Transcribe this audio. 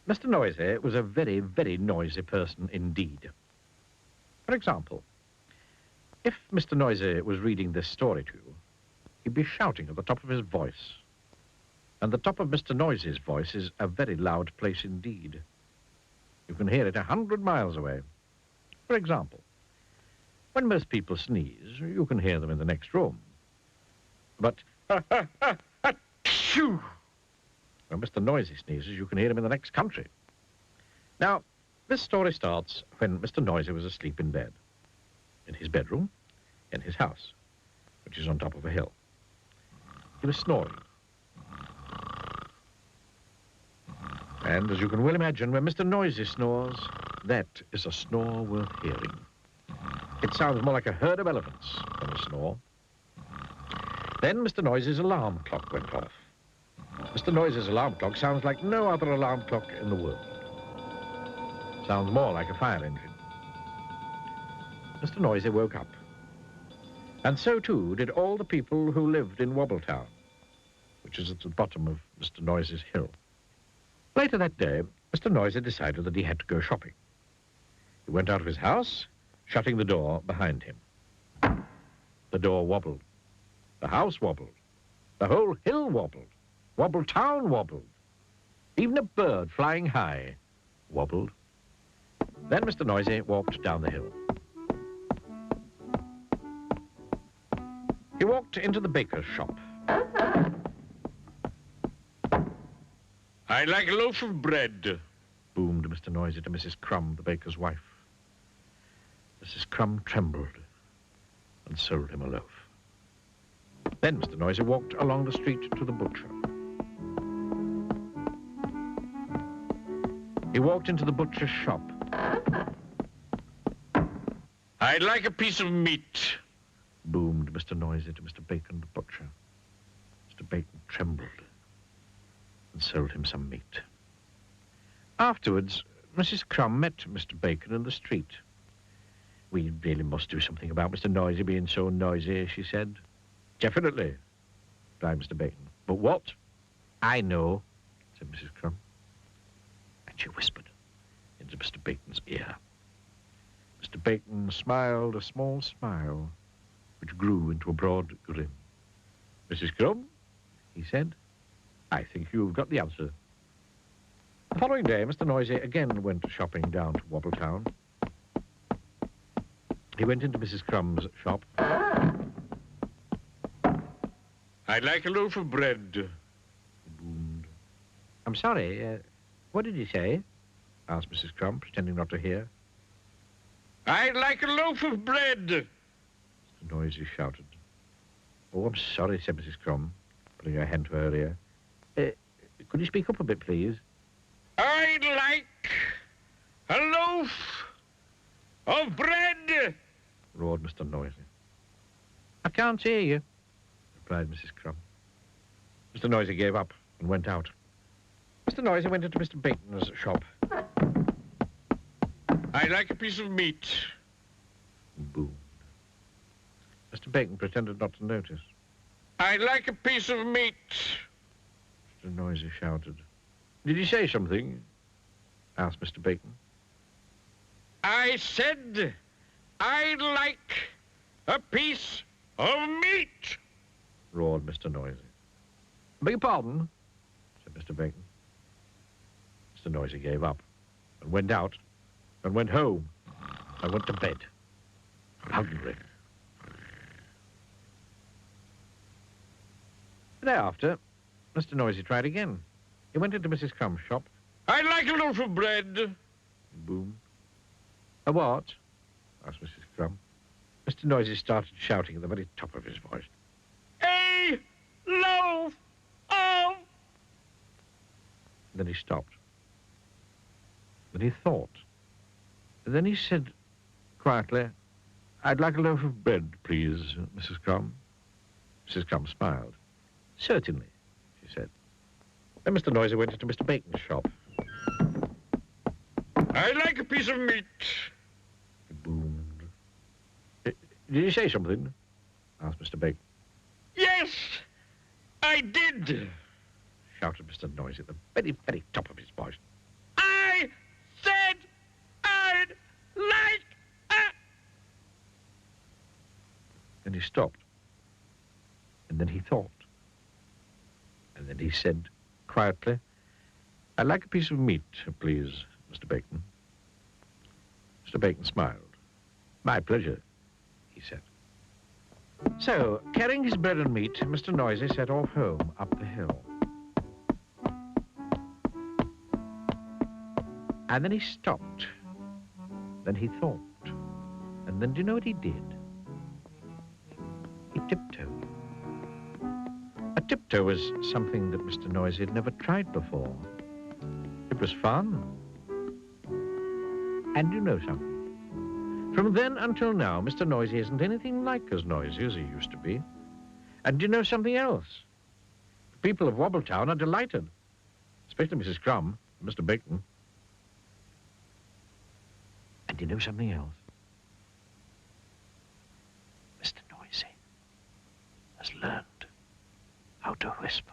Mr. Noisy was a very, very noisy person indeed. For example, if Mr. Noisy was reading this story to you, he'd be shouting at the top of his voice. And the top of Mr. Noisy's voice is a very loud place indeed. You can hear it 100 miles away. For example, when most people sneeze, you can hear them in the next room. But when Mr. Noisy sneezes, you can hear him in the next country. Now, this story starts when Mr. Noisy was asleep in bed, in his bedroom, in his house, which is on top of a hill. He was snoring. And as you can well imagine, when Mr. Noisy snores, that is a snore worth hearing. It sounds more like a herd of elephants than a snore. Then Mr. Noisy's alarm clock went off. Mr. Noisy's alarm clock sounds like no other alarm clock in the world. Sounds more like a fire engine. Mr. Noisy woke up. And so, too, did all the people who lived in Wobbletown, which is at the bottom of Mr. Noisy's hill. Later that day, Mr. Noisy decided that he had to go shopping. He went out of his house, shutting the door behind him. The door wobbled. The house wobbled. The whole hill wobbled. Wobbletown wobbled. Even a bird flying high wobbled. Then Mr. Noisy walked down the hill. He walked into the baker's shop. I'd like a loaf of bread, boomed Mr. Noisy to Mrs. Crumb, the baker's wife. Mrs. Crumb trembled and sold him a loaf. Then Mr. Noisy walked along the street to the butcher. He walked into the butcher's shop. I'd like a piece of meat, boomed Mr. Noisy to Mr. Bacon, the butcher. Mr. Bacon trembled and sold him some meat. Afterwards, Mrs. Crumb met Mr. Bacon in the street. "We really must do something about Mr. Noisy being so noisy," she said. "Definitely," replied Mr. Bacon. "But what?" "I know," said Mrs. Crumb. And she whispered into Mr. Bacon's ear. Mr. Bacon smiled a small smile, which grew into a broad grin. "Mrs. Crumb," he said, "I think you've got the answer." The following day, Mr. Noisy again went shopping down to Wobbletown. He went into Mrs. Crumb's shop. I'd like a loaf of bread, He boomed. "I'm sorry, what did you say?" asked Mrs. Crumb, pretending not to hear. I'd like a loaf of bread, Mr. Noisy shouted. "Oh, I'm sorry," said Mrs. Crumb, putting her hand to her ear. Could you speak up a bit, please?" I'd like a loaf of bread, roared Mr. Noisy. "I can't hear you," replied Mrs. Crumb. Mr. Noisy gave up and went out. Mr. Noisy went into Mr. Bacon's shop. I'd like a piece of meat. He boomed. Mr. Bacon pretended not to notice. I'd like a piece of meat. Mr. Noisy shouted. "Did you say something?" asked Mr. Bacon. I said I'd like a piece of meat, roared Mr. Noisy. "Beg your pardon?" said Mr. Bacon. Mr. Noisy gave up and went out and went home and went to bed, hungry. The day after, Mr. Noisy tried again. He went into Mrs. Crumb's shop. I'd like a loaf of bread. Boom. "A what?" asked Mrs. Crumb. Mr. Noisy started shouting at the very top of his voice. A loaf of... Then he stopped. Then he thought. And then he said quietly, "I'd like a loaf of bread, please, Mrs. Crumb." Mrs. Crumb smiled. "Certainly," she said. Then Mr. Noisy went into Mr. Bacon's shop. I'd like a piece of meat. He boomed. "Did you say something?" asked Mr. Bacon. Yes, I did. Shouted Mr. Noisy at the very, very top of his voice. like a... Then he stopped. And then he thought. And then he said quietly, "I'd like a piece of meat, please, Mr. Bacon." Mr. Bacon smiled. "My pleasure," he said. So, carrying his bread and meat, Mr. Noisy set off home up the hill. And then he stopped. Then he thought. And then do you know what he did? He tiptoed. A tiptoe was something that Mr. Noisy had never tried before. It was fun. And you know something? From then until now, Mr. Noisy isn't anything like as noisy as he used to be. And do you know something else? The people of Wobbletown are delighted, especially Mrs. Crumb and Mr. Bacon. And do you know something else? Mr. Noisy has learned how to whisper.